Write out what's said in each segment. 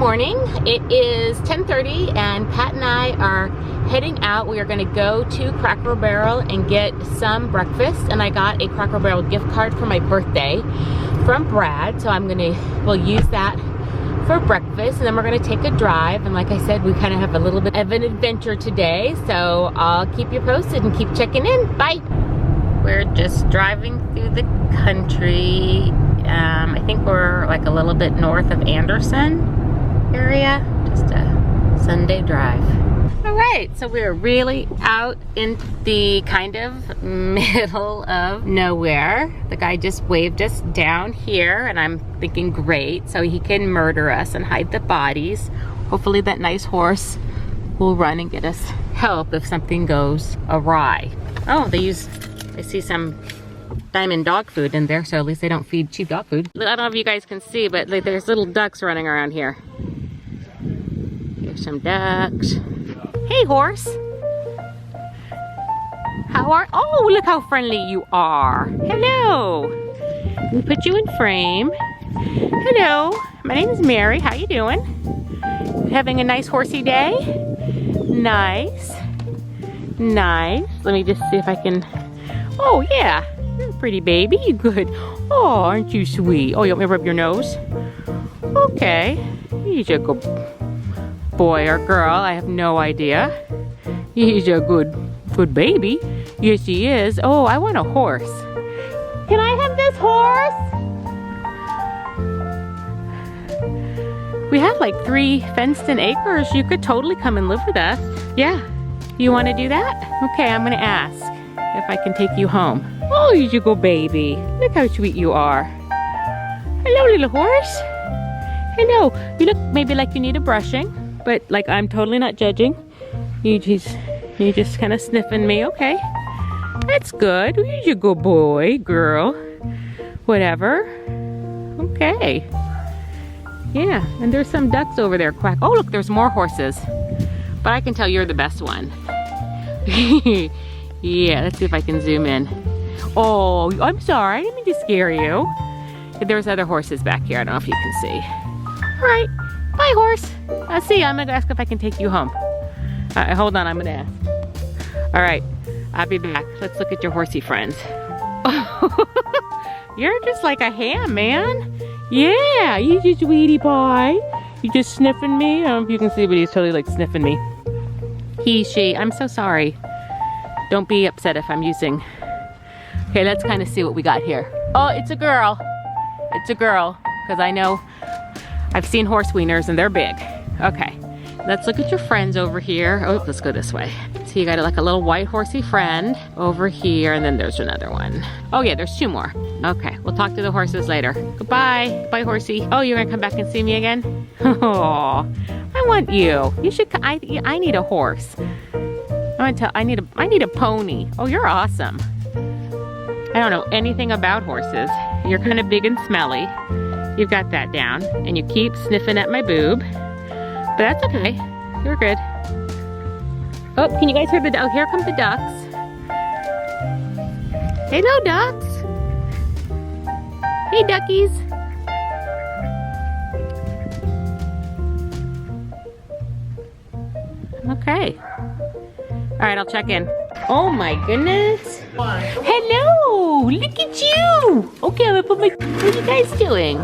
morning. It is 10:30 and Pat and I are heading out. We are going to go to Cracker Barrel and get some breakfast, and I got a Cracker Barrel gift card for my birthday from Brad, so we'll use that for breakfast, and then we're going to take a drive. And like I said, we kind of have a little bit of an adventure today, so I'll keep you posted and keep checking in. Bye. We're just driving through the country. I think we're like a little bit north of Anderson area. Just a Sunday drive. All right, so we're really out in the kind of middle of nowhere. The guy just waved us down here, and I'm thinking great, so he can murder us and hide the bodies. Hopefully that nice horse will run and get us help if something goes awry. Oh, I see some diamond dog food in there, so at least they don't feed cheap dog food. I don't know if you guys can see, but like, there's little ducks running around here. There's some ducks. Hey, horse. Oh, look how friendly you are. Hello. We put you in frame. Hello. My name is Mary. How you doing? Having a nice horsey day? Nice. Nice. Let me just see if I can... Oh, yeah. You're a pretty baby. You good. Oh, aren't you sweet? Oh, you want me to rub your nose? Okay. He's a good boy or girl. I have no idea. He's a good baby. Yes, he is. Oh, I want a horse. Can I have this horse? We have like 3 fenced-in acres. You could totally come and live with us. Yeah. You want to do that? Okay, I'm going to ask if I can take you home. Oh, you go baby. Look how sweet you are. Hello, little horse. Hello. You look maybe like you need a brushing, but like I'm totally not judging. You just kind of sniffing me. Okay. That's good. You go boy, girl. Whatever. Okay. Yeah, and there's some ducks over there. Quack. Oh, look, there's more horses. But I can tell you're the best one. Yeah, let's see if I can zoom in. Oh, I'm sorry. I didn't mean to scare you. There's other horses back here. I don't know if you can see. All right. Bye, horse. Let's see. I'm going to ask if I can take you home. Hold on. I'm going to ask. All right. I'll be back. Let's look at your horsey friends. You're just like a ham, man. Yeah. You just sweetie pie. You just sniffing me. I don't know if you can see, but he's totally like sniffing me. He, she. I'm so sorry. Don't be upset if I'm using... Okay, let's kind of see what we got here. Oh, it's a girl. It's a girl, because I know I've seen horse weaners and they're big. Okay, let's look at your friends over here. Oh, let's go this way. So you got like a little white horsey friend over here, and then there's another one. Oh yeah, there's 2 more. Okay, we'll talk to the horses later. Goodbye. Bye, horsey. Oh, you're gonna come back and see me again? Oh, I want you. You should, I need a horse. I need a pony. Oh, you're awesome. I don't know anything about horses. You're kind of big and smelly. You've got that down. And you keep sniffing at my boob. But that's okay. You're good. Oh, can you guys hear the... Oh, here come the ducks. Hello, ducks. Hey, duckies. Okay. All right, I'll check in. Oh my goodness. Hello, look at you. Okay, I'm gonna put my, what are you guys doing?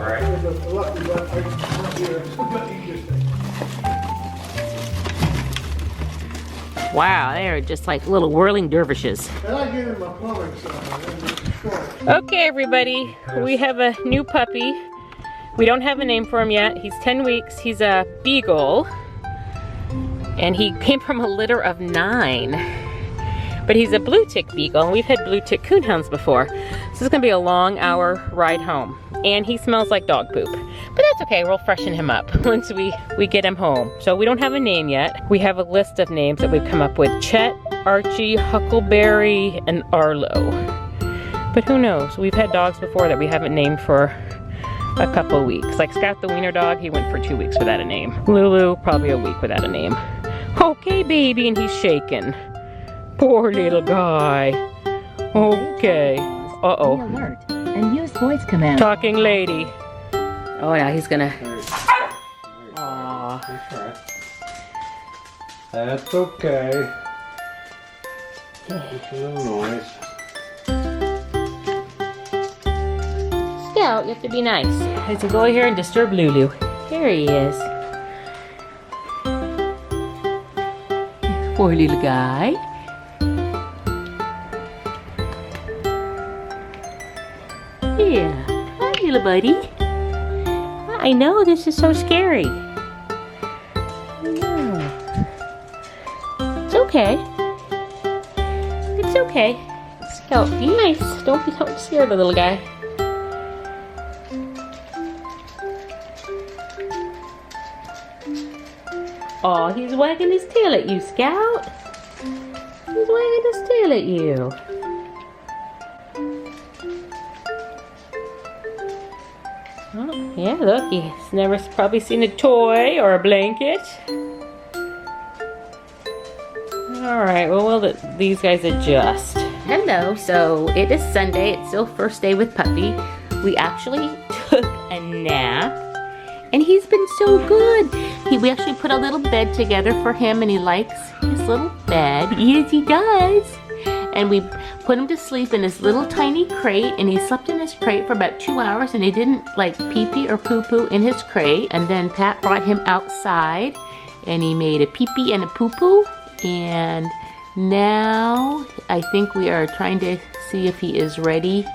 Wow, they're just like little whirling dervishes. Okay, everybody, we have a new puppy. We don't have a name for him yet. He's 10 weeks, he's a beagle. And he came from a litter of 9. But he's a blue tick beagle, and we've had blue tick coonhounds before. So this is gonna be a long hour ride home. And he smells like dog poop. But that's okay, we'll freshen him up once we get him home. So we don't have a name yet. We have a list of names that we've come up with. Chet, Archie, Huckleberry, and Arlo. But who knows? We've had dogs before that we haven't named for a couple weeks. Like Scout the wiener dog, he went for 2 weeks without a name. Lulu, probably a week without a name. Okay, baby, and he's shaking. Poor little guy. Okay. Uh-oh. Alert and use voice command. Talking lady. Oh, now he's gonna... Aww. That's okay. Just a little noise. Scout, you have to be nice. Let's go here and disturb Lulu. There he is. Poor little guy. Yeah. Hi, little buddy. I know this is so scary. I know. It's okay. It's okay. Scout, be nice. Don't scare the little guy. Oh, he's wagging his tail at you, Scout. He's wagging his tail at you. Oh, yeah, look, he's never probably seen a toy or a blanket. Alright, well, we'll let these guys adjust. Hello, so it is Sunday. It's still first day with Puppy. We actually took a nap, and he's been so good. We actually put a little bed together for him, and he likes his little bed. Yes, he does. And we put him to sleep in his little tiny crate, and he slept in his crate for about 2 hours, and he didn't like pee-pee or poo-poo in his crate. And then Pat brought him outside, and he made a pee-pee and a poo-poo. And now I think we are trying to see if he is ready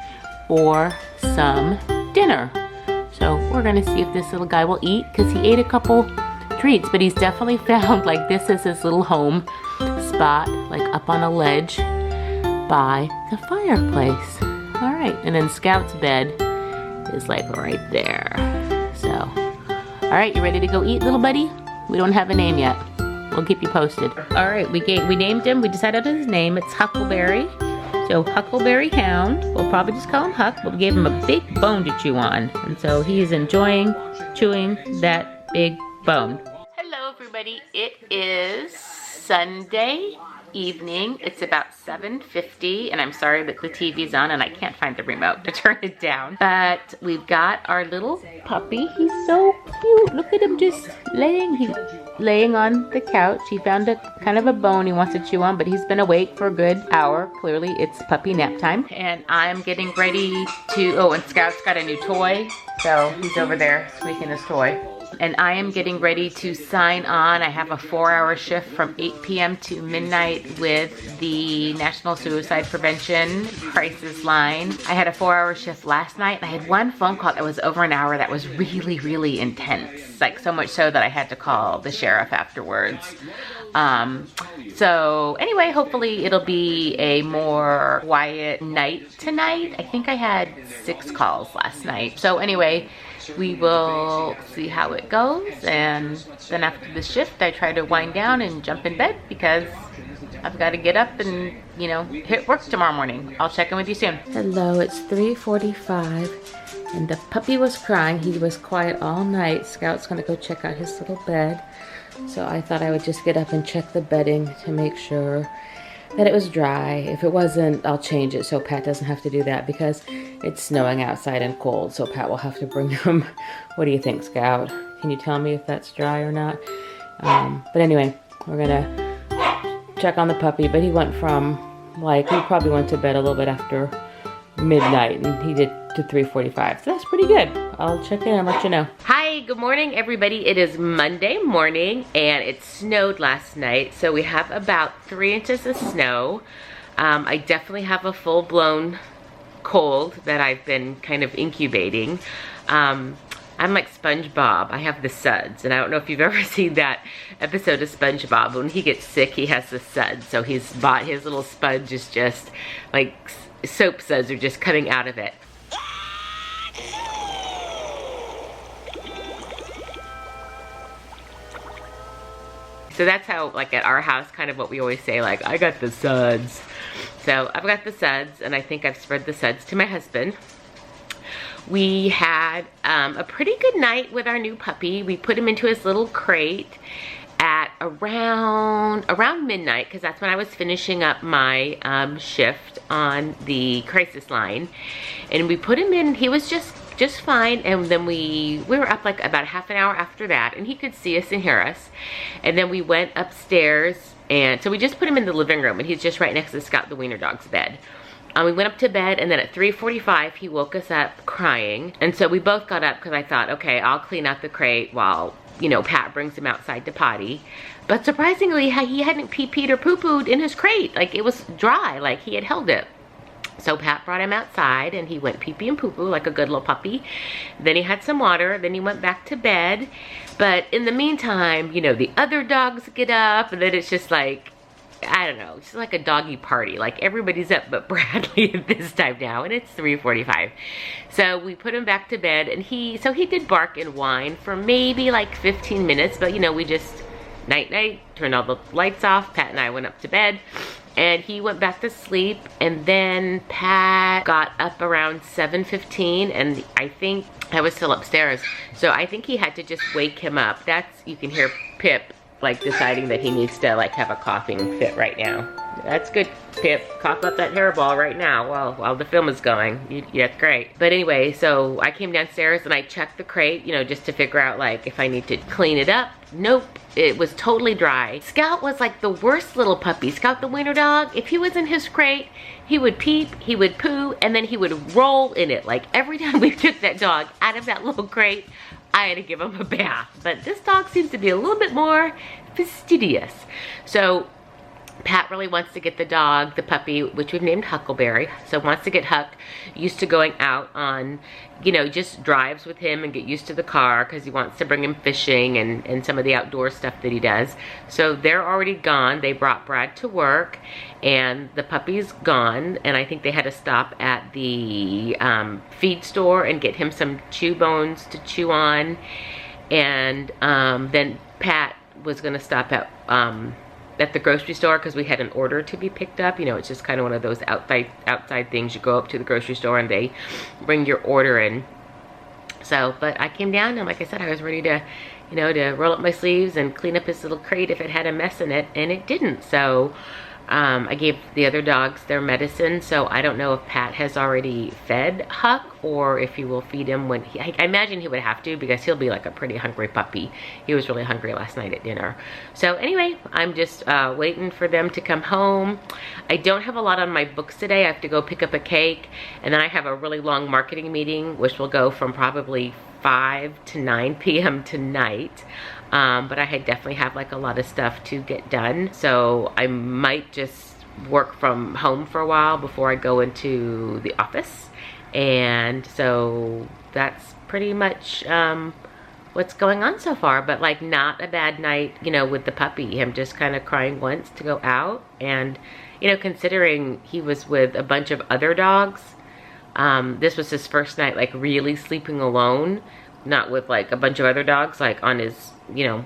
for some dinner. So we're gonna see if this little guy will eat, because he ate a couple treats, but he's definitely found like this is his little home spot, like up on a ledge by the fireplace. All right, and then Scout's bed is like right there. So, all right, you ready to go eat, little buddy? We don't have a name yet. We'll keep you posted. All right, we named him. We decided on his name. It's Huckleberry. So Huckleberry Hound. We'll probably just call him Huck, but we gave him a big bone to chew on, and so he's enjoying chewing that big bone. Hello, everybody. It is Sunday evening. It's about 7:50, and I'm sorry that the TV's on and I can't find the remote to turn it down. But we've got our little puppy. He's so cute. Look at him just laying on the couch. He found a kind of a bone he wants to chew on, but he's been awake for a good hour. Clearly, it's puppy nap time. And I'm getting ready to, oh, and Scout's got a new toy. So he's over there squeaking his toy. And I am getting ready to sign on. I have a 4-hour shift from 8 p.m. to midnight with the National Suicide Prevention Crisis Line. I had a 4-hour shift last night. I had one phone call that was over an hour that was really, really intense. Like so much so that I had to call the sheriff afterwards. So anyway, hopefully it'll be a more quiet night tonight. I think I had 6 calls last night. So anyway, we will see how it goes, and then after the shift I try to wind down and jump in bed because I've got to get up and, you know, hit work tomorrow morning. I'll check in with you soon. Hello, it's 3:45 and the puppy was crying. He was quiet all night. Scout's gonna go check out his little bed, so I thought I would just get up and check the bedding to make sure that it was dry. If it wasn't, I'll change it so Pat doesn't have to do that because it's snowing outside and cold, so Pat will have to bring him. What do you think, Scout? Can you tell me if that's dry or not? But anyway, we're gonna check on the puppy, but he went from, like, he probably went to bed a little bit after midnight, and he did to 3:45, so that's pretty good. I'll check in and let you know. Hi, good morning, everybody. It is Monday morning, and it snowed last night, so we have about 3 inches of snow. I definitely have a full-blown cold that I've been kind of incubating. I'm like SpongeBob. I have the suds, and I don't know if you've ever seen that episode of SpongeBob. When he gets sick, he has the suds, so he's bought his little sponge is just like soap suds are just coming out of it. So that's how, like, at our house, kind of what we always say, like, I got the suds. So I've got the suds, and I think I've spread the suds to my husband. We had a pretty good night with our new puppy. We put him into his little crate at around midnight, because that's when I was finishing up my shift on the crisis line. And we put him in. He was just just fine. And then we were up like about half an hour after that, and he could see us and hear us. And then we went upstairs, and so we just put him in the living room, and he's just right next to Scout the wiener dog's bed. We went up to bed, and then at 3:45 he woke us up crying, and so we both got up because I thought, okay, I'll clean out the crate while, you know, Pat brings him outside to potty. But surprisingly, he hadn't pee-peed or poo-pooed in his crate. Like, it was dry, like he had held it. So Pat brought him outside, and he went pee-pee and poo-poo like a good little puppy. Then he had some water, then he went back to bed. But in the meantime, you know, the other dogs get up, and then it's just like, I don't know, it's like a doggy party. Like, everybody's up but Bradley at this time now, and it's 3:45. So we put him back to bed, and he did bark and whine for maybe like 15 minutes, but you know, we just night, turned all the lights off. Pat and I went up to bed, and he went back to sleep. And then Pat got up around 7:15, and I think I was still upstairs, so I think he had to just wake him up. You can hear Pip like deciding that he needs to like have a coughing fit right now. That's good, Pip. Cough up that hairball right now while the film is going. Yeah, that's great. But anyway, so I came downstairs and I checked the crate, you know, just to figure out like if I need to clean it up. Nope, it was totally dry. Scout was like the worst little puppy. Scout the wiener dog, if he was in his crate, he would peep, he would poo, and then he would roll in it. Like, every time we took that dog out of that little crate, I had to give him a bath. But this dog seems to be a little bit more fastidious. So Pat really wants to get the dog, the puppy, which we've named Huckleberry, so wants to get Huck used to going out on, you know, just drives with him and get used to the car, because he wants to bring him fishing and some of the outdoor stuff that he does. So they're already gone. They brought Brad to work, and the puppy's gone, and I think they had to stop at the feed store and get him some chew bones to chew on. And then Pat was gonna stop at the grocery store because we had an order to be picked up. You know, it's just kind of one of those outside things. You go up to the grocery store and they bring your order in. So, but I came down, and like I said, I was ready to, you know, to roll up my sleeves and clean up his little crate if it had a mess in it, and it didn't. So I gave the other dogs their medicine, so I don't know if Pat has already fed Huck or if he will feed him when I imagine he would have to, because he'll be like a pretty hungry puppy. He was really hungry last night at dinner. So anyway, I'm just waiting for them to come home. I don't have a lot on my books today. I have to go pick up a cake, and then I have a really long marketing meeting, which will go from probably 5 to 9 p.m. tonight. But I definitely have like a lot of stuff to get done. So I might just work from home for a while before I go into the office. And so that's pretty much what's going on so far. But like, not a bad night, you know, with the puppy. Him just kind of crying once to go out. And, you know, considering he was with a bunch of other dogs, this was his first night like really sleeping alone. Not with like a bunch of other dogs, like on his, you know,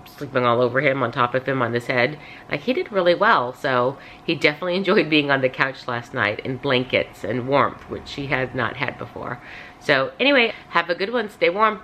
sleeping all over him, on top of him, on his head. Like, he did really well. So he definitely enjoyed being on the couch last night in blankets and warmth, which he has not had before. So anyway, have a good one. Stay warm.